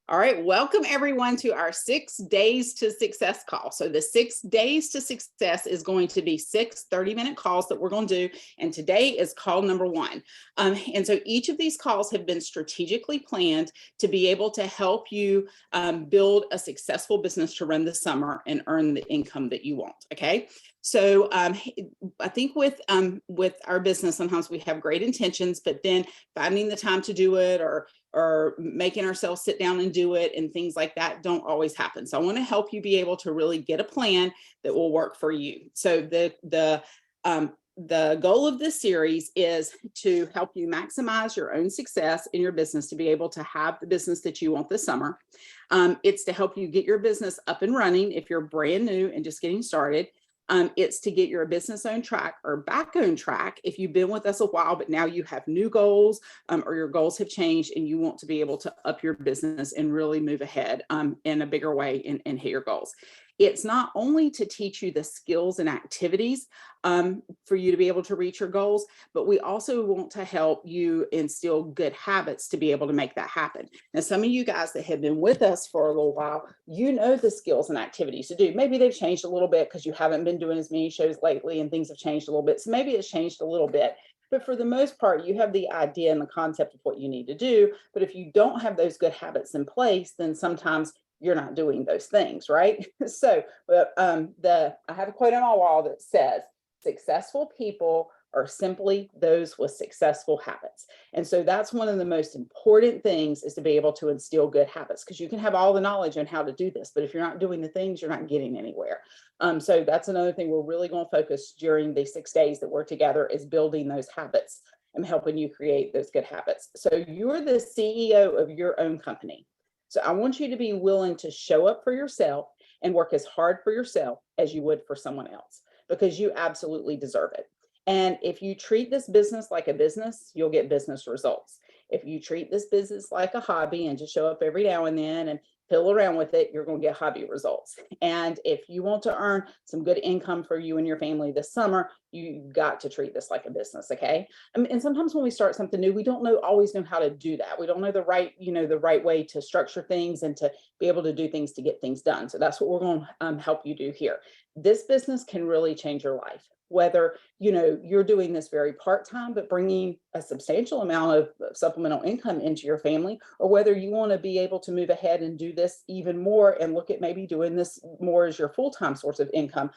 All right, welcome everyone to our 6 days to success call. So the 6 days to success is going to be 6 30-minute calls that we're going to do. And today is call number 1. And so each of these calls have been strategically planned to be able to help you build a successful business to run the summer and earn the income that you want. Okay. So I think with our business, sometimes we have great intentions, but then finding the time to do it or making ourselves sit down and do it and things like that don't always happen. So I want to help you be able to really get a plan that will work for you. So the goal of this series is to help you maximize your own success in your business to be able to have the business that you want this summer. It's to help you get your business up and running if you're brand new and just getting started. It's to get your business on track or back on track if you've been with us a while, but now you have new goals or your goals have changed and you want to be able to up your business and really move ahead in a bigger way and hit your goals. It's not only to teach you the skills and activities for you to be able to reach your goals, but we also want to help you instill good habits to be able to make that happen. Now, some of you guys that have been with us for a little while, you know the skills and activities to do. Maybe they've changed a little bit because you haven't been doing as many shows lately and things have changed a little bit. So maybe it's changed a little bit. But for the most part, you have the idea and the concept of what you need to do. But if you don't have those good habits in place, then sometimes you're not doing those things, right? So I have a quote on my wall that says, successful people are simply those with successful habits. And so that's one of the most important things, is to be able to instill good habits, because you can have all the knowledge on how to do this, but if you're not doing the things, you're not getting anywhere. So that's another thing we're really going to focus during the 6 days that we're together, is building those habits and helping you create those good habits. So you're the CEO of your own company. So I want you to be willing to show up for yourself and work as hard for yourself as you would for someone else, because you absolutely deserve it. And if you treat this business like a business, you'll get business results. If you treat this business like a hobby and just show up every now and then and fiddle around with it, you're going to get hobby results. And if you want to earn some good income for you and your family this summer, you got to treat this like a business. Okay. And sometimes when we start something new, we don't always know how to do that. We don't know the right way to structure things and to be able to do things to get things done. So that's what we're going to help you do here. This business can really change your life, whether you're doing this very part-time but bringing a substantial amount of supplemental income into your family, or whether you want to be able to move ahead and do this even more and look at maybe doing this more as your full-time source of income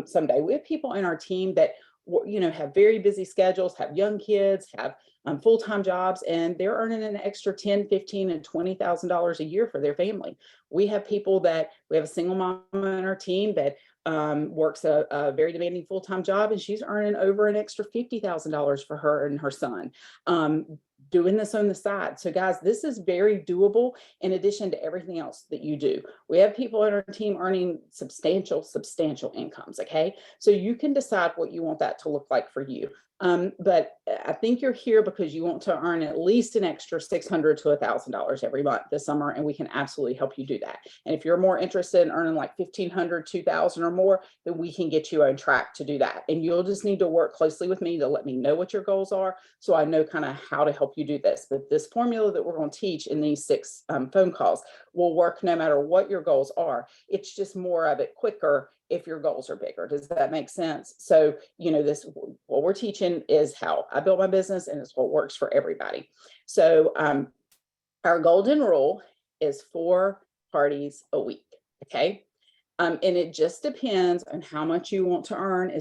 someday. We have people in our team that have very busy schedules, have young kids, have full-time jobs, and they're earning an extra $10, $15, and $20,000 a year for their family. We have a single mom on our team that works a very demanding full-time job, and she's earning over an extra $50,000 for her and her son, doing this on the side. So guys, this is very doable in addition to everything else that you do. We have people on our team earning substantial incomes. Okay. So you can decide what you want that to look like for you. But I think you're here because you want to earn at least an extra $600 to $1,000 every month this summer, and we can absolutely help you do that. And if you're more interested in earning like $1,500, $2,000 or more, then we can get you on track to do that. And you'll just need to work closely with me to let me know what your goals are, so I know kind of how to help you do this. But this formula that we're going to teach in these 6 phone calls will work no matter what your goals are. It's just more of it quicker if your goals are bigger. Does that make sense? So, what we're teaching is how I built my business, and it's what works for everybody. So, our golden rule is 4 parties a week. Okay. And it just depends on how much you want to earn.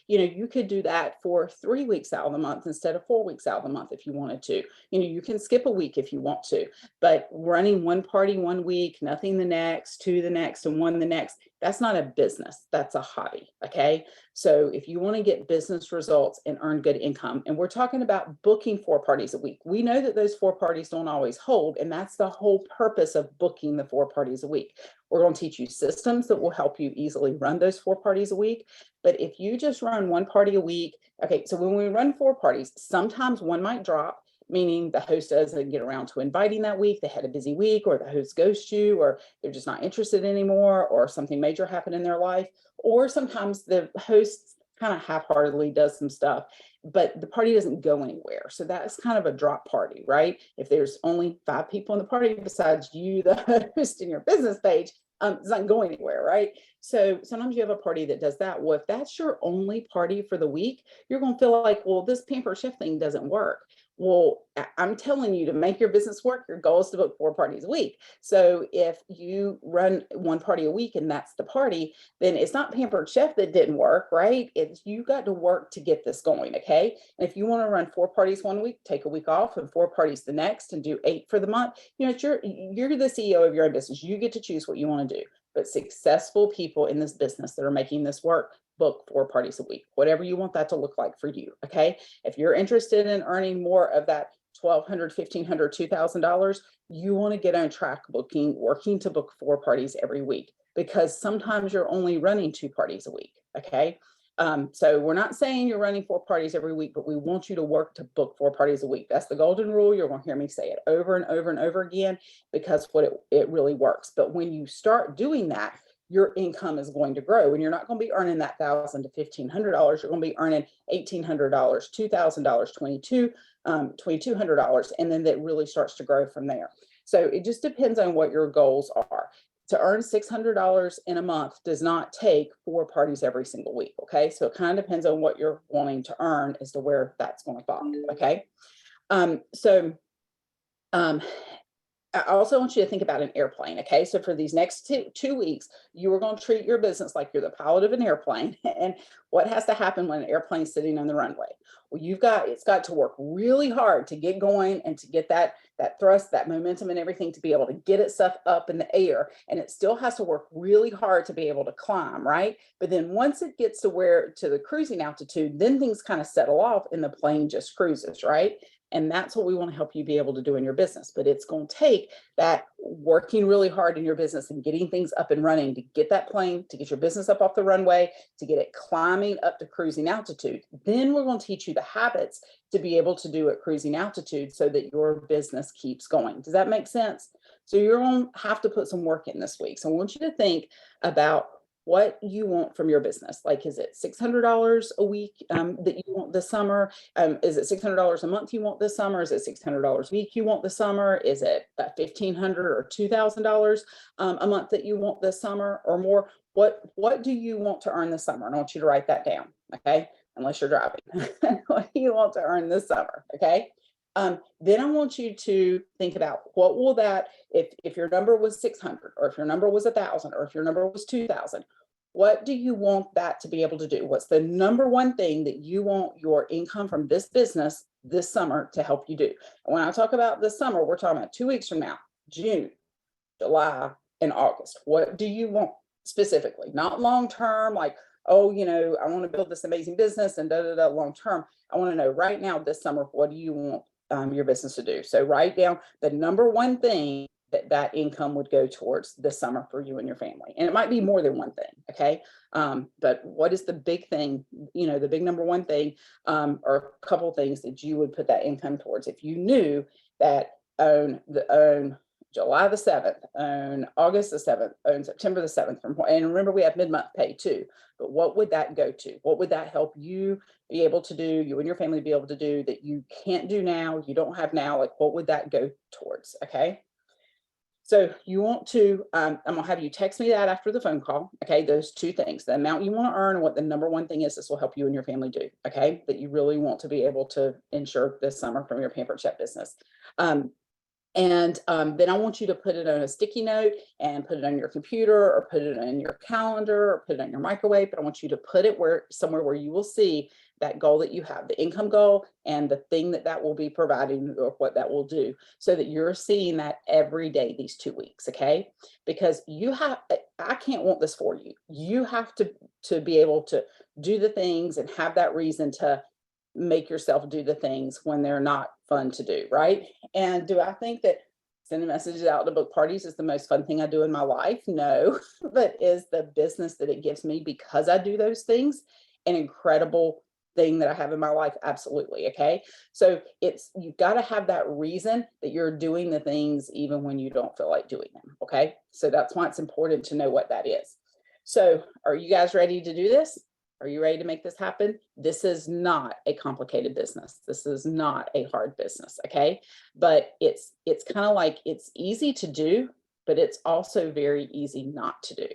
You could do that for 3 weeks out of the month instead of 4 weeks out of the month if you wanted to. You can skip a week if you want to, but running 1 party 1 week, nothing the next, 2 the next, and 1 the next, that's not a business. That's a hobby. Okay. So if you want to get business results and earn good income, and we're talking about booking 4 parties a week, we know that those 4 parties don't always hold. And that's the whole purpose of booking the 4 parties a week. We're going to teach you systems that will help you easily run those 4 parties a week. But if you just run 1 party a week, okay, so when we run 4 parties, sometimes one might drop, meaning the host doesn't get around to inviting that week. They had a busy week, or the host ghosts you, or they're just not interested anymore, or something major happened in their life. Or sometimes the host kind of half-heartedly does some stuff but the party doesn't go anywhere. So that's kind of a drop party, right? If there's only 5 people in the party besides you, the host, and your business page, it's not going anywhere, right? So sometimes you have a party that does that. Well, if that's your only party for the week, you're going to feel like, well, this Pampered Chef thing doesn't work. Well, I'm telling you, to make your business work, your goal is to book 4 parties a week. So if you run 1 party a week and that's the party, then it's not Pampered Chef that didn't work, right? It's you got to work to get this going, okay? And if you want to run 4 parties one week, take a week off, and 4 parties the next, and do 8 for the month, you know, you're the CEO of your own business. You get to choose what you want to do. But successful people in this business that are making this work book 4 parties a week, whatever you want that to look like for you, okay? If you're interested in earning more of that $1,200, $1,500, $2,000, you want to get on track working to book 4 parties every week, because sometimes you're only running 2 parties a week, okay? So we're not saying you're running 4 parties every week, but we want you to work to book 4 parties a week. That's the golden rule. You're going to hear me say it over and over and over again, because it really works. But when you start doing that, your income is going to grow, and you're not going to be earning that $1,000 to $1,500. You're going to be earning $1,800, $2,000, $2,200, and then that really starts to grow from there. So it just depends on what your goals are. To earn $600 in a month does not take 4 parties every single week, okay? So it kind of depends on what you're wanting to earn as to where that's going to fall, okay? I also want you to think about an airplane, okay? So for these next two weeks, you are going to treat your business like you're the pilot of an airplane. And what has to happen when an airplane's sitting on the runway? Well, it's got to work really hard to get going and to get that thrust, that momentum and everything, to be able to get itself up in the air. And it still has to work really hard to be able to climb, right? But then once it gets to the cruising altitude, then things kind of settle off and the plane just cruises, right? And that's what we want to help you be able to do in your business. But it's going to take that working really hard in your business and getting things up and running to get that plane, to get your business up off the runway, to get it climbing up to cruising altitude. Then we're going to teach you the habits to be able to do at cruising altitude so that your business keeps going. Does that make sense? So you're going to have to put some work in this week. So I want you to think about what you want from your business. Like, is it $600 a week that you want this summer? Is it $600 a month you want this summer? Is it $600 a week you want this summer? Is it $1,500 or $2,000 a month that you want this summer or more? What do you want to earn this summer? And I want you to write that down, okay? Unless you're driving. What do you want to earn this summer, okay? Then I want you to think about what will that, if your number was 600, or if your number was 1,000, or if your number was 2,000, what do you want that to be able to do? What's the number one thing that you want your income from this business this summer to help you do? And when I talk about this summer, we're talking about 2 weeks from now, June, July, and August. What do you want specifically? Not long-term, like, oh, you know, I want to build this amazing business and long-term. I want to know right now this summer, what do you want your business to do? So write down the number one thing that income would go towards this summer for you and your family. And it might be more than one thing, okay? But what is the big thing, you know, the big number one thing, or a couple of things that you would put that income towards if you knew that on July the 7th, on August the 7th, on September the 7th, and remember we have mid-month pay too, but what would that go to? What would that help you be able to do, you and your family be able to do that you can't do now, you don't have now? Like, what would that go towards, okay? So you want to, I'm gonna have you text me that after the phone call, okay? Those 2 things, the amount you wanna earn and what the number one thing is this will help you and your family do, okay? That you really want to be able to ensure this summer from your Pampered Chef business. Then I want you to put it on a sticky note and put it on your computer or put it in your calendar or put it on your microwave, but I want you to put it somewhere where you will see that goal that you have, the income goal and the thing that will be providing or what that will do, so that you're seeing that every day these 2 weeks, okay? Because I can't want this for you. You have to be able to do the things and have that reason to make yourself do the things when they're not fun to do, right? And do I think that sending messages out to book parties is the most fun thing I do in my life? No, but is the business that it gives me because I do those things an incredible thing that I have in my life? Absolutely, okay? So you've got to have that reason that you're doing the things even when you don't feel like doing them, okay? So that's why it's important to know what that is. So are you guys ready to do this? Are you ready to make this happen? This is not a complicated business. This is not a hard business, okay? But it's kind of like it's easy to do, but it's also very easy not to do.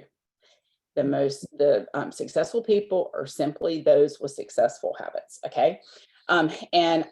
The successful people are simply those with successful habits, okay? And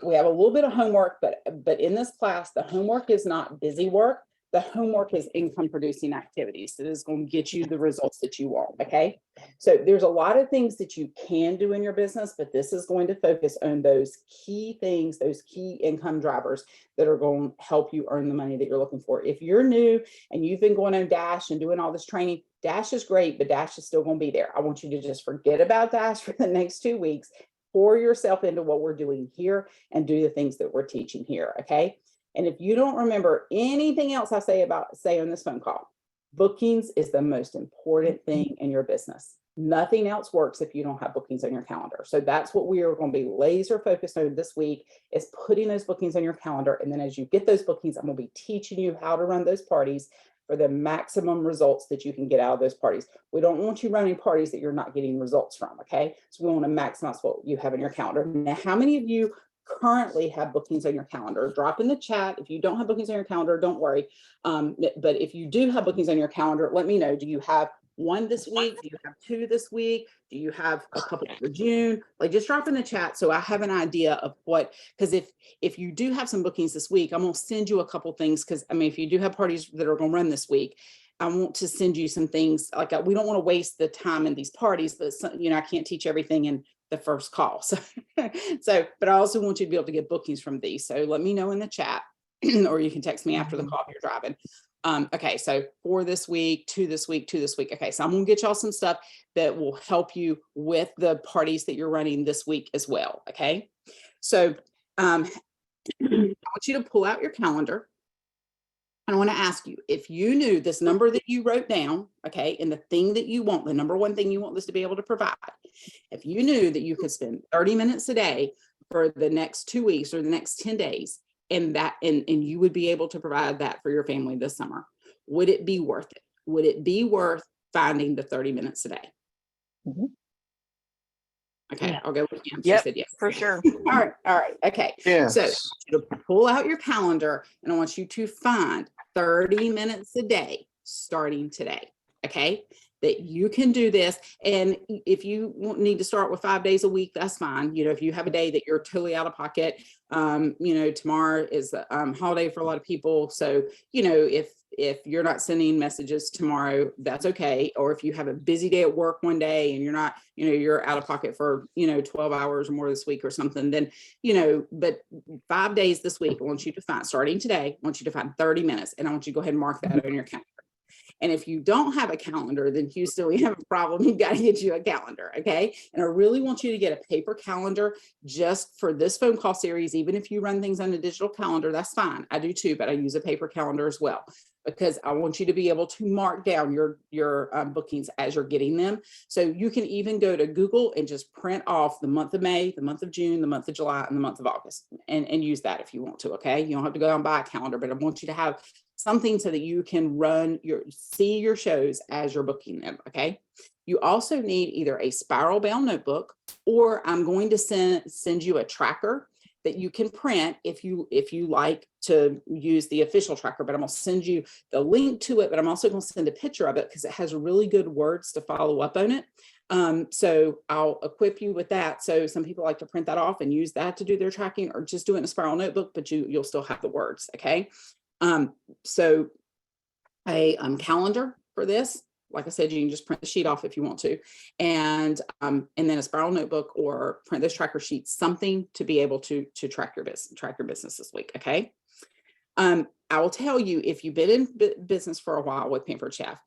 we have a little bit of homework, but in this class, the homework is not busy work. The homework is income producing activities that is going to get you the results that you want, okay? So there's a lot of things that you can do in your business, but this is going to focus on those key things, those key income drivers that are going to help you earn the money that you're looking for. If you're new and you've been going on Dash and doing all this training, Dash is great, but Dash is still going to be there. I want you to just forget about Dash for the next 2 weeks, pour yourself into what we're doing here and do the things that we're teaching here, okay? And if you don't remember anything else I say on this phone call, bookings is the most important thing in your business. Nothing else works if you don't have bookings on your calendar. So that's what we are going to be laser focused on this week, is putting those bookings on your calendar. And then as you get those bookings, I'm going to be teaching you how to run those parties for the maximum results that you can get out of those parties. We don't want you running parties that you're not getting results from, okay? So we want to maximize what you have in your calendar. Now, how many of you currently have bookings on your calendar? Drop in the chat. If you don't have bookings on your calendar, don't worry. But if you do have bookings on your calendar, let me know. Do you have one this week? Do you have 2 this week? Do you have a couple for June? Like, just drop in the chat so I have an idea of what, because if you do have some bookings this week, I'm going to send you a couple things, because I mean, if you do have parties that are going to run this week, I want to send you some things. Like, we don't want to waste the time in these parties, but you know, I can't teach everything in the first call. So, but I also want you to be able to get bookings from these. So let me know in the chat, or you can text me after the call if you're driving. Okay, so 4 this week, 2 this week, 2 this week. Okay, so I'm gonna get y'all some stuff that will help you with the parties that you're running this week as well. Okay, so I want you to pull out your calendar. I want to ask you, if you knew this number that you wrote down, okay, and the thing that you want, the number one thing you want this to be able to provide, if you knew that you could spend 30 minutes a day for the next 2 weeks or the next 10 days, and you would be able to provide that for your family this summer, would it be worth it? Would it be worth finding the 30 minutes a day? Mm-hmm. Okay, yeah. I'll go with you. Yep, said yes. For sure. All right. Okay. Yes. So I want you to pull out your calendar, and I want you to find 30 minutes a day starting today. Okay, that you can do this. And if you need to start with 5 days a week, that's fine. You know, if you have a day that you're totally out of pocket, you know, tomorrow is a holiday for a lot of people. So, you know, if you're not sending messages tomorrow, that's okay. Or if you have a busy day at work one day and you're not, you know, you're out of pocket for, you know, 12 hours or more this week or something, then, you know, but 5 days this week, I want you to find, starting today, I want you to find 30 minutes, and I want you to go ahead and mark that on your calendar. And if you don't have a calendar, then Houston, we have a problem. You've got to get you a calendar, okay? And I really want you to get a paper calendar just for this phone call series. Even if you run things on a digital calendar, that's fine. I do too, but I use a paper calendar as well, because I want you to be able to mark down your bookings as you're getting them. So you can even go to Google and just print off the month of May, the month of June, the month of July, and the month of August, and use that if you want to, okay? You don't have to go out and buy a calendar, but I want you to have something so that you can see your shows as you're booking them, okay? You also need either a spiral bound notebook, or I'm going to send you a tracker that you can print if you like to use the official tracker, but I'm gonna send you the link to it, but I'm also gonna send a picture of it because it has really good words to follow up on it. So I'll equip you with that. So some people like to print that off and use that to do their tracking, or just do it in a spiral notebook, but you'll still have the words, okay? So a calendar for this, like I said, you can just print the sheet off if you want to, and then a spiral notebook, or print those tracker sheets, something to be able to track your business this week. Okay. I will tell you, if you've been in business for a while with Pampered Chef,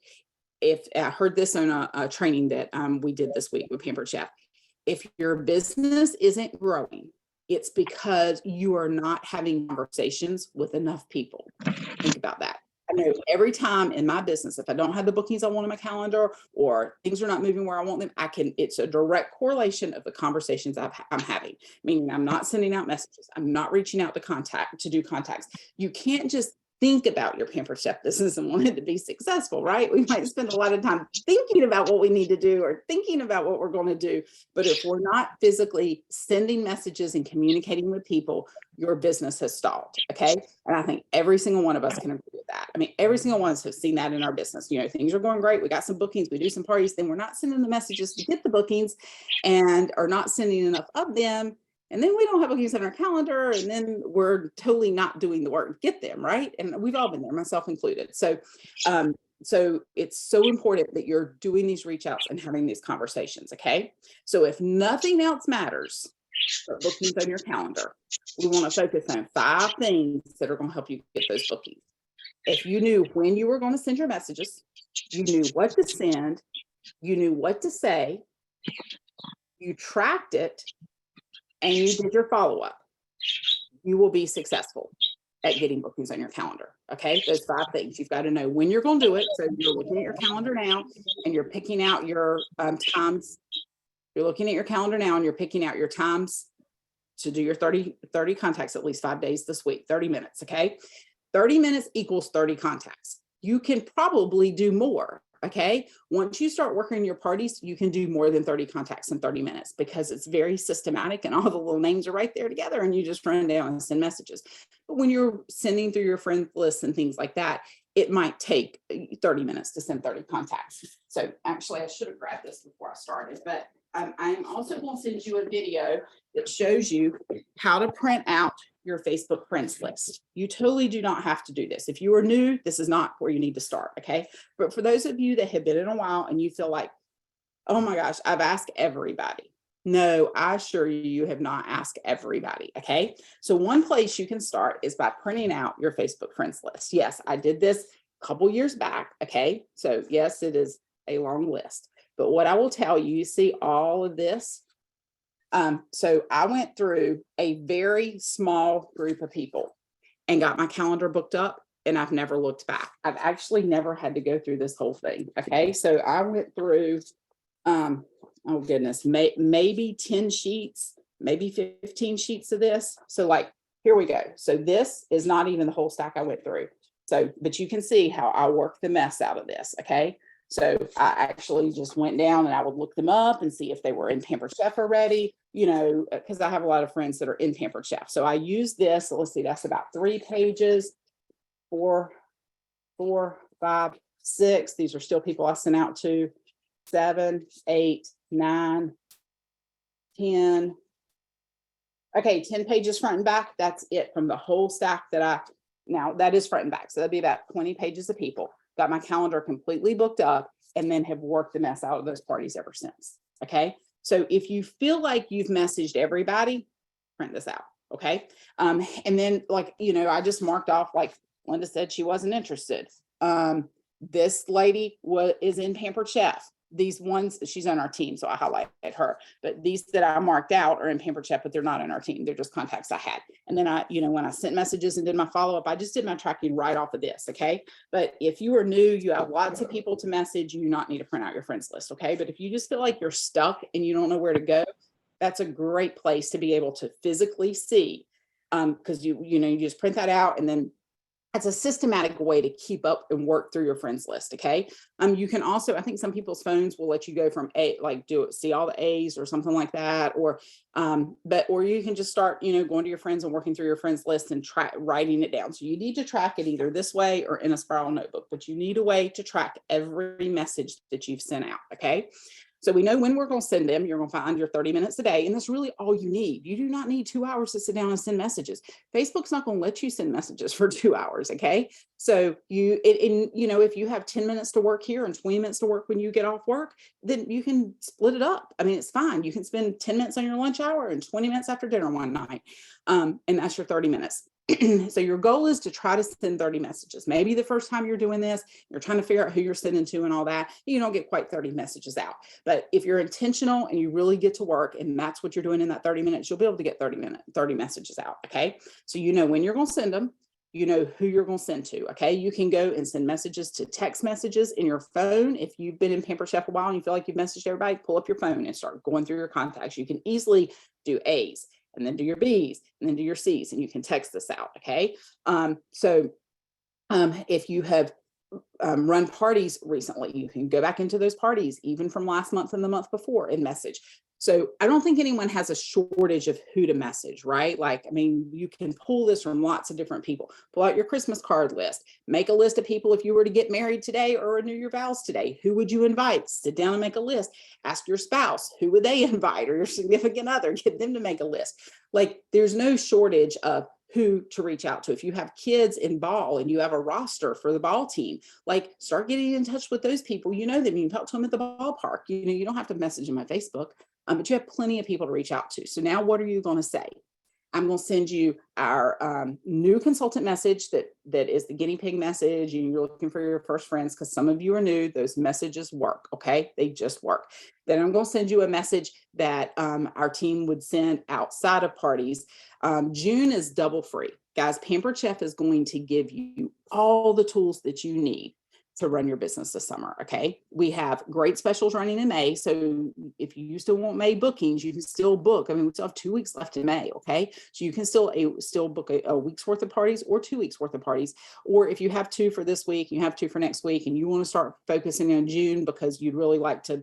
if I heard this on a training that we did this week with Pampered Chef, if your business isn't growing, it's because you are not having conversations with enough people. Think about that. I know every time in my business, if I don't have the bookings I want on my calendar, or things are not moving where I want them, it's a direct correlation of the conversations I'm having, meaning I'm not sending out messages. I'm not reaching out to do contacts. You can't just think about your Pampered Chef business and want it to be successful, right? We might spend a lot of time thinking about what we need to do or thinking about what we're going to do. But if we're not physically sending messages and communicating with people, your business has stalled. Okay. And I think every single one of us can agree with that. I mean, every single one of us have seen that in our business. You know, things are going great. We got some bookings, we do some parties, then we're not sending the messages to get the bookings and are not sending enough of them. And then we don't have bookings on our calendar, and then we're totally not doing the work to get them, right? And we've all been there, myself included. So it's so important that you're doing these reach outs and having these conversations, okay? So if nothing else matters, put bookings on your calendar. We want to focus on 5 things that are going to help you get those bookings. If you knew when you were going to send your messages, you knew what to send, you knew what to say, you tracked it, and you did your follow-up, you will be successful at getting bookings on your calendar. Okay, those 5 things. You've got to know when you're going to do it. So you're looking at your calendar now and you're picking out your times. You're looking at your calendar now and you're picking out your times to do your 30 contacts at least 5 days this week, 30 minutes. Okay, 30 minutes equals 30 contacts. You can probably do more. Okay, once you start working your parties, you can do more than 30 contacts in 30 minutes because it's very systematic and all the little names are right there together and you just run down and send messages. But when you're sending through your friend lists and things like that, it might take 30 minutes to send 30 contacts. So actually, I should have grabbed this before I started, but I'm also going to send you a video that shows you how to print out your Facebook friends list. You totally do not have to do this. If you are new, this is not where you need to start, okay? But for those of you that have been in a while and you feel like, oh my gosh, I've asked everybody. No, I assure you, you have not asked everybody, okay? So one place you can start is by printing out your Facebook friends list. Yes, I did this a couple years back, okay? So yes, it is a long list. But what I will tell you, you see all of this. So I went through a very small group of people and got my calendar booked up, and I've never looked back. I've actually never had to go through this whole thing. Okay. So I went through, oh goodness, maybe 10 sheets, maybe 15 sheets of this. So like, here we go. So this is not even the whole stack I went through. So, but you can see how I worked the mess out of this. Okay. So I actually just went down and I would look them up and see if they were in Pampered Chef already, you know, because I have a lot of friends that are in Pampered Chef. So I use this. Let's see, that's about 3 pages, 4, 5, 6. These are still people I sent out to. 7, 8, 9, 10. Okay, 10 pages front and back. That's it from the whole stack now that is front and back. So that'd be about 20 pages of people. Got my calendar completely booked up and then have worked the mess out of those parties ever since. Okay. So if you feel like you've messaged everybody, print this out. Okay. And then like, you know, I just marked off, like Linda said, she wasn't interested. This lady is in Pampered Chef. These ones, she's on our team, so I highlighted her. But these that I marked out are in Pampered Chef, but they're not in our team. They're just contacts I had. And then I, you know, when I sent messages and did my follow-up, I just did my tracking right off of this, okay? But if you are new, you have lots of people to message, you do not need to print out your friends list, okay? But if you just feel like you're stuck and you don't know where to go, that's a great place to be able to physically see, because you know, you just print that out and then it's a systematic way to keep up and work through your friends list. Okay. You can also, I think some people's phones will let you go from see all the A's or something like that. Or you can just start, you know, going to your friends and working through your friends list and writing it down. So you need to track it either this way or in a spiral notebook, but you need a way to track every message that you've sent out. Okay. So we know when we're going to send them. You're going to find your 30 minutes a day. And that's really all you need. You do not need 2 hours to sit down and send messages. Facebook's not going to let you send messages for 2 hours. Okay. So you know, if you have 10 minutes to work here and 20 minutes to work when you get off work, then you can split it up. I mean, it's fine. You can spend 10 minutes on your lunch hour and 20 minutes after dinner one night. And that's your 30 minutes. So your goal is to try to send 30 messages. Maybe the first time you're doing this, you're trying to figure out who you're sending to and all that. You don't get quite 30 messages out. But if you're intentional and you really get to work and that's what you're doing in that 30 minutes, you'll be able to get 30 messages out. Okay. So you know when you're going to send them, you know who you're going to send to. Okay. You can go and send messages to text messages in your phone. If you've been in Pampered Chef a while and you feel like you've messaged everybody, pull up your phone and start going through your contacts. You can easily do A's and then do your B's and then do your C's, and you can text this out. Okay. So If you have run parties recently, you can go back into those parties, even from last month and the month before, and message. So I don't think anyone has a shortage of who to message, right? Like, I mean, you can pull this from lots of different people. Pull out your Christmas card list, make a list of people. If you were to get married today or renew your vows today, who would you invite? Sit down and make a list. Ask your spouse, who would they invite, or your significant other, get them to make a list. Like, there's no shortage of who to reach out to. If you have kids in ball and you have a roster for the ball team, like, start getting in touch with those people. You know them, you can talk to them at the ballpark. You know, you don't have to message them on Facebook, but you have plenty of people to reach out to. So now what are you going to say? I'm going to send you our new consultant message that is the guinea pig message, and you're looking for your first friends, because some of you are new. Those messages work, okay? They just work. Then I'm going to send you a message that our team would send outside of parties. June is double free. Guys, Pampered Chef is going to give you all the tools that you need to run your business this summer, okay? We have great specials running in May. So if you still want May bookings, you can still book. I mean, we still have 2 weeks left in May, okay? So you can still book a week's worth of parties or 2 weeks worth of parties. Or if you have 2 for this week, you have 2 for next week, and you want to start focusing on June because you'd really like to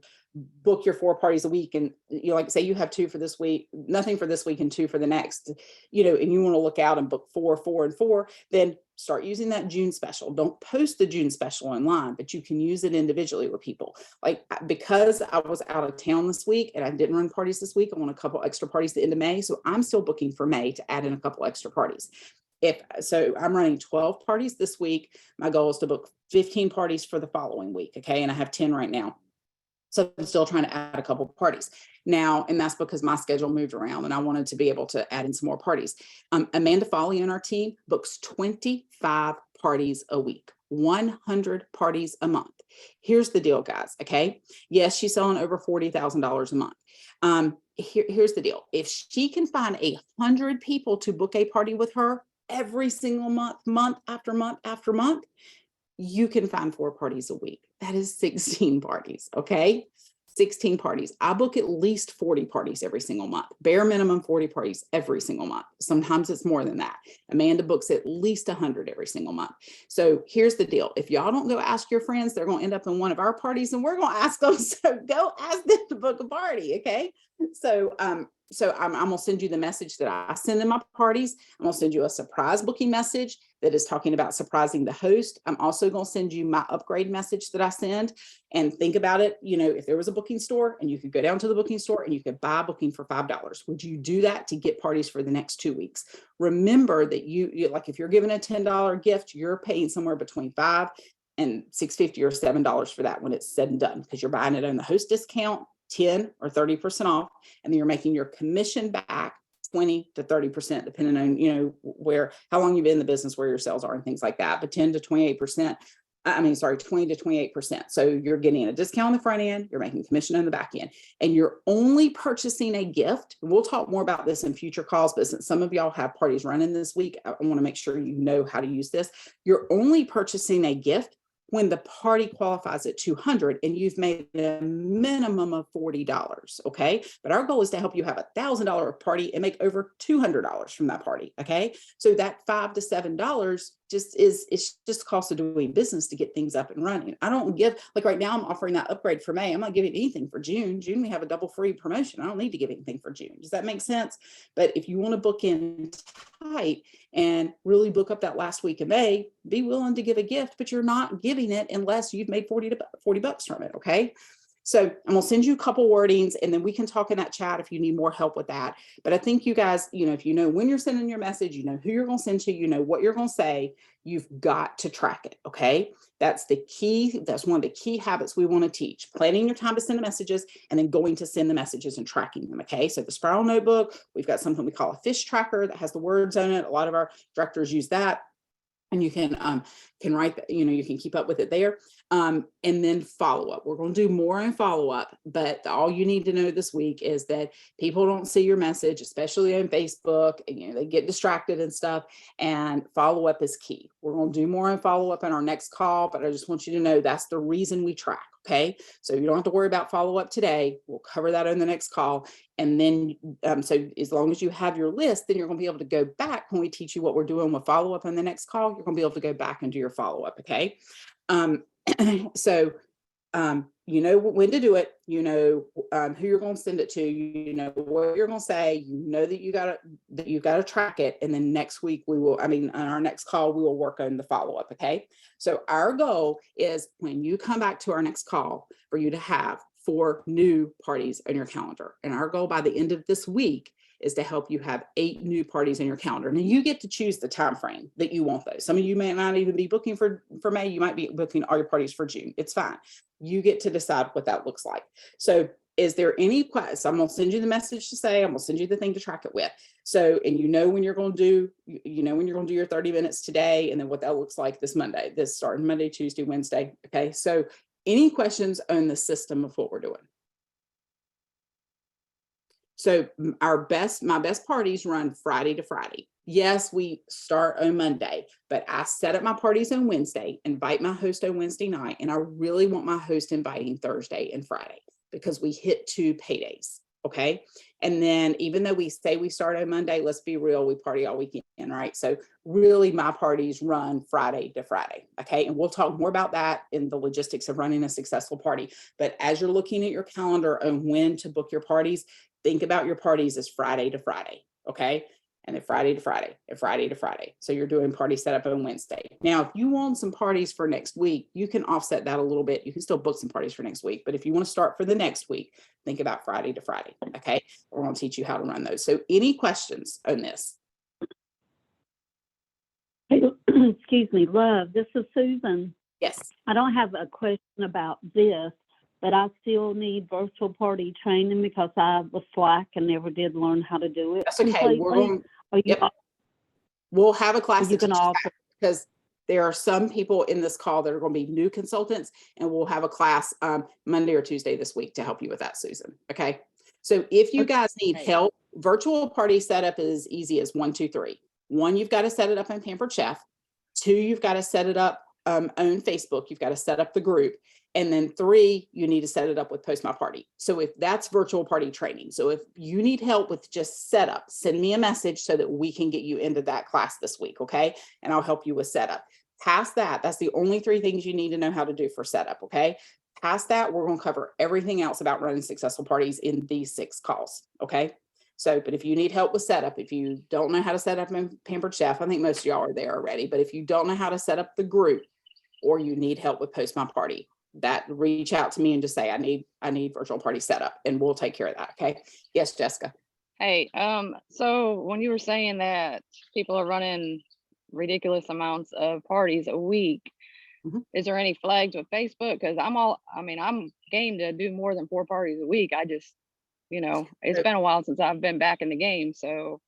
book your 4 parties a week, and you like, say you have 2 for this week, nothing for this week and 2 for the next, you know, and you want to look out and book 4, 4, and 4, then start using that June special. Don't post the June special online, but you can use it individually with people. Like, because I was out of town this week and I didn't run parties this week, I want a couple extra parties at the end of May. So I'm still booking for May to add in a couple extra parties. So I'm running 12 parties this week. My goal is to book 15 parties for the following week. Okay. And I have 10 right now. So I'm still trying to add a couple of parties now, and that's because my schedule moved around and I wanted to be able to add in some more parties. Amanda Foley on our team books 25 parties a week, 100 parties a month. Here's the deal, guys. Okay. Yes, she's selling over $40,000 a month. Here's the deal. If she can find 100 people to book a party with her every single month after month after month, you can find 4 parties a week. That is 16 parties, okay? 16 parties. I book at least 40 parties every single month, bare minimum 40 parties every single month. Sometimes it's more than that. Amanda books at least 100 every single month. So here's the deal. If y'all don't go ask your friends, they're going to end up in one of our parties and we're going to ask them. So go ask them to book a party, okay? So I'm going to send you the message that I send in my parties. I'm going to send you a surprise booking message that is talking about surprising the host. I'm also going to send you my upgrade message that I send. And think about it, you know, if there was a booking store and you could go down to the booking store and you could buy a booking for $5, would you do that to get parties for the next 2 weeks? Remember that you like, if you're giving a $10 gift, you're paying somewhere between $5 and $6.50 or $7 for that when it's said and done, because you're buying it on the host discount, 10 or 30% off, and then you're making your commission back 20 to 30%, depending on, you know, how long you've been in the business, where your sales are and things like that, but 20 to 28%. So you're getting a discount on the front end, you're making commission on the back end, and you're only purchasing a gift. We'll talk more about this in future calls, but since some of y'all have parties running this week, I want to make sure you know how to use this. You're only purchasing a gift when the party qualifies at 200 and you've made a minimum of $40, okay? But our goal is to help you have $1,000 party and make over $200 from that party, okay? So that $5 to $7 it's just cost of doing business to get things up and running. I don't give, like right now I'm offering that upgrade for May. I'm not giving anything for June. June, we have a double free promotion. I don't need to give anything for June. Does that make sense? But if you want to book in tight and really book up that last week of May, be willing to give a gift, but you're not giving it unless you've made $40 from it, okay? So I'm going to send you a couple wordings, and then we can talk in that chat if you need more help with that. But I think you guys, you know, if you know when you're sending your message, you know who you're going to send to, you know what you're going to say, you've got to track it, okay? That's the key. That's one of the key habits we want to teach. Planning your time to send the messages and then going to send the messages and tracking them, okay? So the Spiral Notebook, we've got something we call a fish tracker that has the words on it. A lot of our directors use that. And you can write, you know, you can keep up with it there. And then follow up. We're going to do more in follow up, but all you need to know this week is that people don't see your message, especially on Facebook, and you know, they get distracted and stuff, and follow up is key. We're going to do more in follow up in our next call, but I just want you to know that's the reason we track. Okay, so you don't have to worry about follow-up today. We'll cover that on the next call. And then, so as long as you have your list, then you're gonna be able to go back when we teach you what we're doing with follow-up on the next call. You're gonna be able to go back and do your follow-up, okay? Um, so you know when to do it, you know who you're going to send it to, you know what you're going to say, you know that you got to track it. And then next week on our next call, we will work on the follow-up. Okay. So our goal is when you come back to our next call for you to have 4 new parties on your calendar. And our goal by the end of this week is to help you have 8 new parties in your calendar. And you get to choose the time frame that you want those. Some of you may not even be booking for May. You might be booking all your parties for June. It's fine. You get to decide what that looks like. So is there any questions? I'm going to send you the message to say, I'm going to send you the thing to track it with. So, and you know when you're going to do, when you're going to do your 30 minutes today, and then what that looks like this Monday, starting Monday, Tuesday, Wednesday. Okay. So any questions on the system of what we're doing? So my best parties run Friday to Friday. Yes, we start on Monday, but I set up my parties on Wednesday, invite my host on Wednesday night, and I really want my host inviting Thursday and Friday because we hit 2 paydays. Okay. And then even though we say we start on Monday, let's be real, we party all weekend, right? So really my parties run Friday to Friday. Okay. And we'll talk more about that in the logistics of running a successful party. But as you're looking at your calendar on when to book your parties, think about your parties as Friday to Friday. Okay. And then Friday to Friday and Friday to Friday. So you're doing party setup on Wednesday. Now, if you want some parties for next week, you can offset that a little bit. You can still book some parties for next week. But if you want to start for the next week, think about Friday to Friday. Okay. We're going to teach you how to run those. So any questions on this? Excuse me, Love, this is Susan. Yes. I don't have a question about this, but I still need virtual party training because I was slack and never did learn how to do it. That's okay. Completely. We're going, we'll have a class because there are some people in this call that are going to be new consultants, and we'll have a class Monday or Tuesday this week to help you with that, Susan. Okay. So if you guys need help, virtual party setup is easy as 1, 2, 3. 1, you've got to set it up on Pampered Chef. 2, you've got to set it up on Facebook. You've got to set up the group. And then 3, you need to set it up with Post My Party. So if that's virtual party training. So if you need help with just setup, send me a message so that we can get you into that class this week. Okay. And I'll help you with setup. Past that, that's the only 3 things you need to know how to do for setup. Okay. Past that, we're going to cover everything else about running successful parties in these 6 calls. Okay. So, but if you need help with setup, if you don't know how to set up in Pampered Chef, I think most of y'all are there already, but if you don't know how to set up the group, or you need help with Post My Party, that reach out to me and just say, I need virtual party setup, and we'll take care of that. Okay. Yes, Jessica. Hey, so when you were saying that people are running ridiculous amounts of parties a week, is there any flags with Facebook? Because I'm game to do more than 4 parties a week. I just, it's been a while since I've been back in the game. So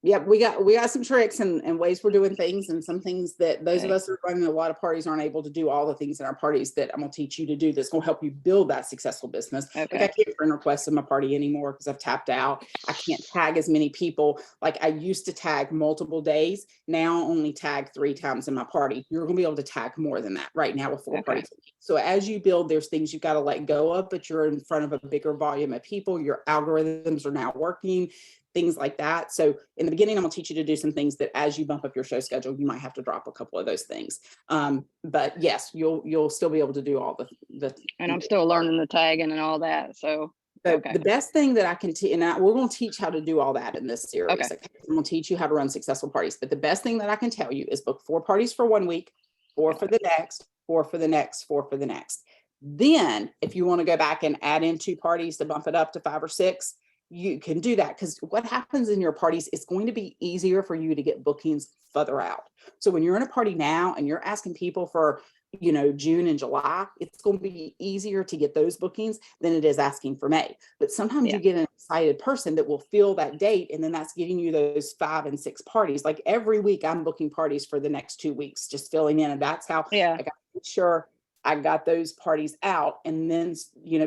yeah, we got some tricks and ways we're doing things, and some things that those of us who are running a lot of parties aren't able to do all the things in our parties that I'm going to teach you to do. That's going to help you build that successful business. Okay. Like I can't friend request in my party anymore because I've tapped out. I can't tag as many people. Like I used to tag multiple days. Now I only tag 3 times in my party. You're going to be able to tag more than that right now with 4 parties. So as you build, there's things you've got to let go of, but you're in front of a bigger volume of people. Your algorithms are now working. Things like that. So in the beginning, I'm gonna teach you to do some things that as you bump up your show schedule, you might have to drop a couple of those things. But yes, you'll still be able to do all the and I'm still learning the tagging and all that. So the best thing that I can teach, and we're going to teach how to do all that in this series. Okay. I'm going to teach you how to run successful parties. But the best thing that I can tell you is book 4 parties for 1 week, 4 for the next, 4 for the next, 4 for the next. Then if you want to go back and add in 2 parties to bump it up to 5 or 6, you can do that, because what happens in your parties is going to be easier for you to get bookings further out. So when you're in a party now and you're asking people for, June and July, it's going to be easier to get those bookings than it is asking for May. But sometimes you get an excited person that will fill that date, and then that's getting you those 5 and 6 parties. Like every week I'm booking parties for the next 2 weeks, just filling in. And that's how I got to make sure I got those parties out, and then,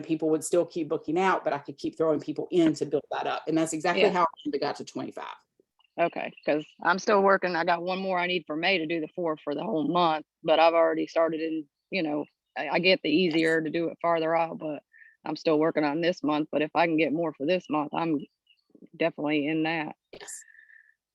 people would still keep booking out, but I could keep throwing people in to build that up. And that's exactly how I got to 25. Okay. Cause I'm still working. I got 1 more I need for May to do the 4 for the whole month, but I've already started in, I get the easier to do it farther out, but I'm still working on this month. But if I can get more for this month, I'm definitely in that. Yes.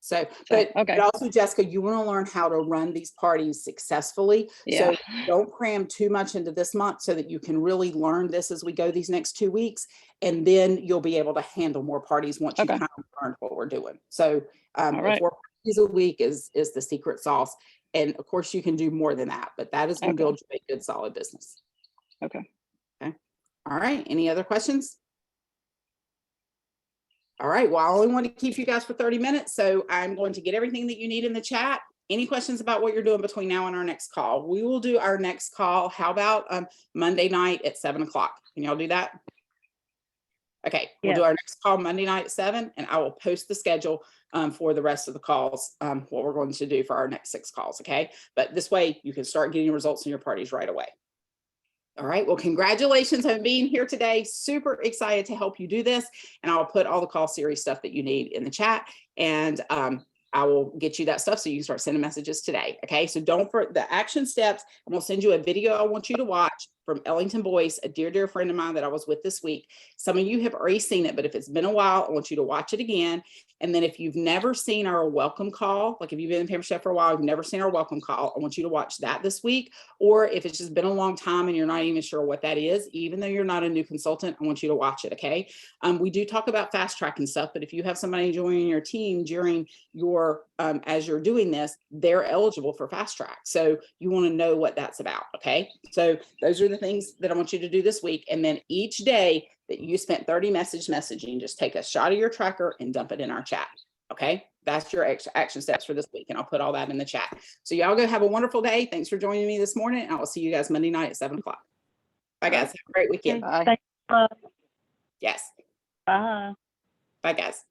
So, So, but okay. also, Jessica, you want to learn how to run these parties successfully. Yeah. So don't cram too much into this month so that you can really learn this as we go these next 2 weeks. And then you'll be able to handle more parties once you Okay. kind of learned what we're doing. So All right. 4 parties a week is the secret sauce. And of course, you can do more than that, but that is going to Okay. build you a good, solid business. Okay. Okay. All right. Any other questions? All right, well, I only want to keep you guys for 30 minutes, so I'm going to get everything that you need in the chat. Any questions about what you're doing between now and our next call? We will do our next call. How about Monday night at 7 o'clock? Can y'all do that? Okay, we'll do our next call Monday night at 7, and I will post the schedule for the rest of the calls, what we're going to do for our next 6 calls, okay? But this way, you can start getting results in your parties right away. All right, well, congratulations on being here today. Super excited to help you do this. And I'll put all the call series stuff that you need in the chat. And I will get you that stuff so you can start sending messages today. Okay, so don't forget the action steps. I'm gonna send you a video I want you to watch from Ellington Boyce, a dear, dear friend of mine that I was with this week. Some of you have already seen it, but if it's been a while, I want you to watch it again. And then if you've never seen our welcome call, like if you've been in Pampered Chef for a while, you've never seen our welcome call, I want you to watch that this week. Or if it's just been a long time and you're not even sure what that is, even though you're not a new consultant, I want you to watch it, okay? We do talk about fast track and stuff, but if you have somebody joining your team during your, as you're doing this, they're eligible for fast track. So you wanna know what that's about, okay? So those are the things that I want you to do this week. And then each day that you spent 30 messaging, just take a shot of your tracker and dump it in our chat. Okay, that's your action steps for this week. And I'll put all that in the chat. So y'all go have a wonderful day. Thanks for joining me this morning. And I will see you guys Monday night at 7 o'clock. Bye guys. Have a great weekend. Bye. Thanks. Yes. Bye. Bye guys.